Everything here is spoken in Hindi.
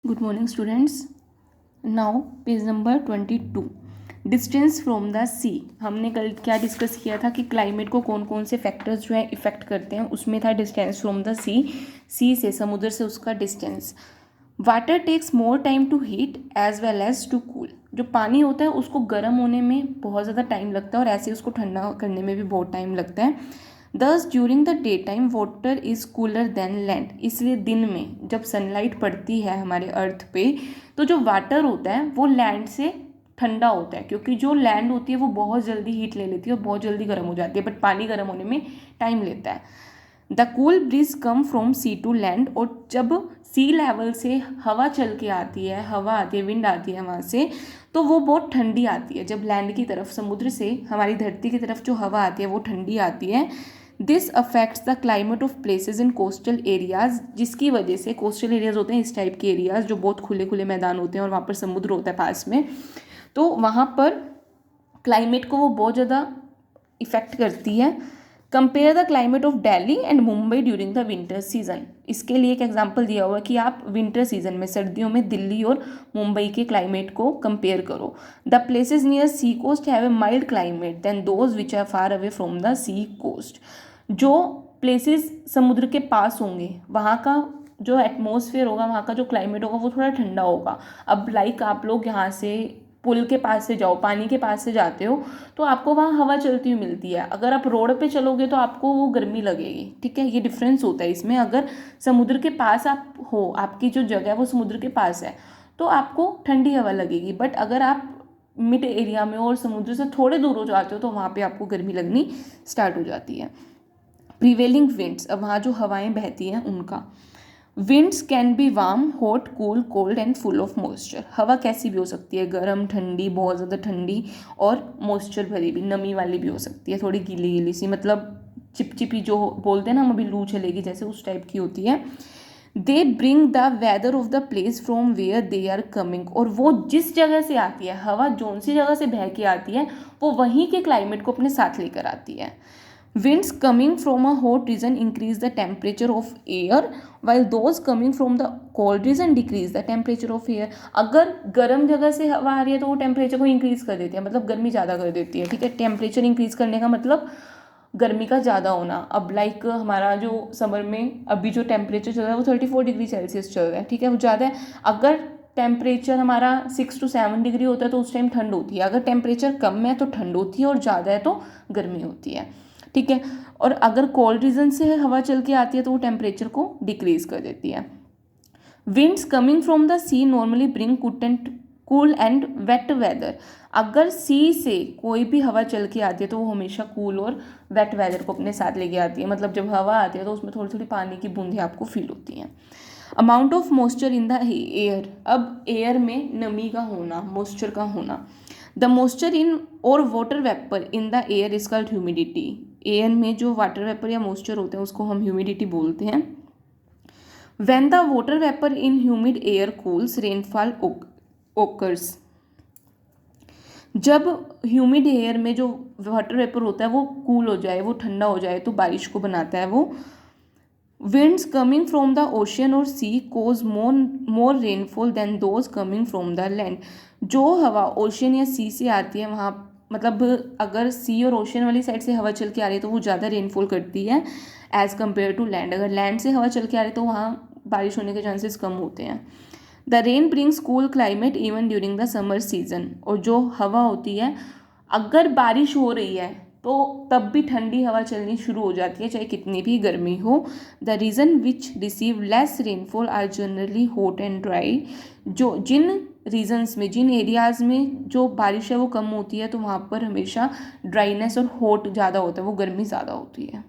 Good morning students. Now page number 22, distance from the sea. हमने कल क्या डिस्कस किया था कि क्लाइमेट को कौन कौन से फैक्टर्स जो है इफेक्ट करते हैं। उसमें था distance from the sea, sea से समुद्र से उसका distance. Water takes more time to heat as well as to cool. जो पानी होता है उसको गर्म होने में बहुत ज़्यादा टाइम लगता है और ऐसे उसको ठंडा करने में भी बहुत टाइम लगता है। दस during the day time water is cooler than land. इसलिए दिन में जब सनलाइट पड़ती है हमारे अर्थ पे तो जो वाटर होता है वो लैंड से ठंडा होता है, क्योंकि जो लैंड होती है वो बहुत जल्दी हीट ले लेती है और बहुत जल्दी गर्म हो जाती है, बट पानी गर्म होने में टाइम लेता है। The cool breeze come from sea to land. और जब सी लेवल से हवा चल के आती है, हवा आती है, विंड आती है वहाँ से, तो वो बहुत ठंडी आती है। जब लैंड की तरफ, समुद्र से हमारी धरती की तरफ जो हवा आती है वो ठंडी आती है। This affects the climate of places in coastal areas, जिसकी वजह से कोस्टल एरियाज होते हैं इस टाइप के एरियाज जो बहुत खुले खुले मैदान होते हैं और वहाँ पर समुद्र होता है पास में, तो वहाँ पर क्लाइमेट को वो बहुत ज़्यादा इफेक्ट करती है। Compare the climate of Delhi and Mumbai during the winter season. इसके लिए एक एग्जाम्पल दिया हुआ है कि आप विंटर सीजन में, सर्दियों में दिल्ली और मुंबई के क्लाइमेट को कंपेयर करो। The places near sea coast have a mild climate than those which are far away from the sea coast. जो प्लेसेस समुद्र के पास होंगे वहाँ का जो एटमॉस्फेयर होगा, वहाँ का जो क्लाइमेट होगा वो थोड़ा ठंडा होगा। अब लाइक आप लोग यहाँ से पुल के पास से जाओ, पानी के पास से जाते हो तो आपको वहाँ हवा चलती हुई मिलती है। अगर आप रोड पे चलोगे तो आपको वो गर्मी लगेगी। ठीक है, ये डिफरेंस होता है इसमें। अगर समुद्र के पास आप हो, आपकी जो जगह है वो समुद्र के पास है, तो आपको ठंडी हवा लगेगी। बट अगर आप मिड एरिया में और समुद्र से थोड़े दूर हो जाते हो तो वहाँ पे आपको गर्मी लगनी स्टार्ट हो जाती है। प्रिवेलिंग विंड्स, अब वहाँ जो हवाएं बहती हैं उनका। Winds can be warm, hot, cool, cold and full of moisture. हवा कैसी भी हो सकती है, गर्म, ठंडी, बहुत ज़्यादा ठंडी और मॉइस्चर भरी भी, नमी वाली भी हो सकती है, थोड़ी गीली गीली सी, मतलब चिपचिपी जो बोलते हैं ना, हम अभी लू चलेगी जैसे, उस टाइप की होती है। They bring the weather of the place from where they are coming. और वो जिस जगह से आती है, हवा जौन सी जगह से बह के आती है वो वहीं के क्लाइमेट को अपने साथ लेकर आती है। Winds coming from a hot region increase the temperature of air, while those coming from the cold region decrease the temperature of air. अगर गर्म जगह से हवा आ रही है तो वो टेम्परेचर को इंक्रीज कर देती है, मतलब गर्मी ज़्यादा कर देती है। ठीक है, टेम्परेचर इंक्रीज करने का मतलब गर्मी का ज़्यादा होना। अब लाइक हमारा जो समर में अभी जो टेम्परेचर चल रहा है वो 34 डिग्री सेल्सियस चल रहा है। ठीक है, वो ज़्यादा है। अगर टेम्परेचर हमारा 6 to 7 डिग्री होता है तो उस टाइम ठंड होती है। अगर टेम्परेचर कम है तो ठंड होती है और ज़्यादा है तो गर्मी होती है। ठीक है, और अगर कोल्ड रीजन से हवा चल के आती है तो वो टेम्परेचर को डिक्रीज कर देती है। Winds coming from the sea normally bring cool and wet weather. अगर सी से कोई भी हवा चल के आती है तो वो हमेशा कूल और वेट वेदर को अपने साथ लेके आती है। मतलब जब हवा आती है तो उसमें थोड़ी थोड़ी पानी की बूंदें आपको फील होती हैं। Amount of moisture in the air. अब एयर में नमी का होना, मॉइस्चर का होना। द मॉइस्चर इन और water vapour in the air is called humidity. Air में जो वाटर वेपर या मॉइस्चर होते हैं उसको हम ह्यूमिडिटी बोलते हैं। When the water vapour in humid air cools, rainfall occurs. जब ह्यूमिड एयर में जो वाटर वेपर होता है वो कूल हो जाए, वो ठंडा हो जाए, तो बारिश को बनाता है वो। Winds coming from the ocean और sea cause more rainfall than those coming from the land. जो हवा ओशियन या सी से आती है वहाँ, मतलब अगर सी और ओशियन वाली साइड से हवा चल के आ रही है तो वो ज़्यादा रेनफॉल करती है एज़ कम्पेयर टू लैंड। अगर लैंड से हवा चल के आ रही है तो वहाँ बारिश होने के चांसेस कम होते हैं। The rain brings cool climate even during the summer season. और जो हवा होती है, अगर बारिश हो रही है तो तब भी ठंडी हवा चलनी शुरू हो जाती है चाहे कितनी भी गर्मी हो। The region which receive less rainfall are generally hot and dry. जो जिन रीजन्स में, जिन एरियाज़ में जो बारिश है वो कम होती है तो वहाँ पर हमेशा ड्राइनेस और हॉट ज़्यादा होता है, वो गर्मी ज़्यादा होती है।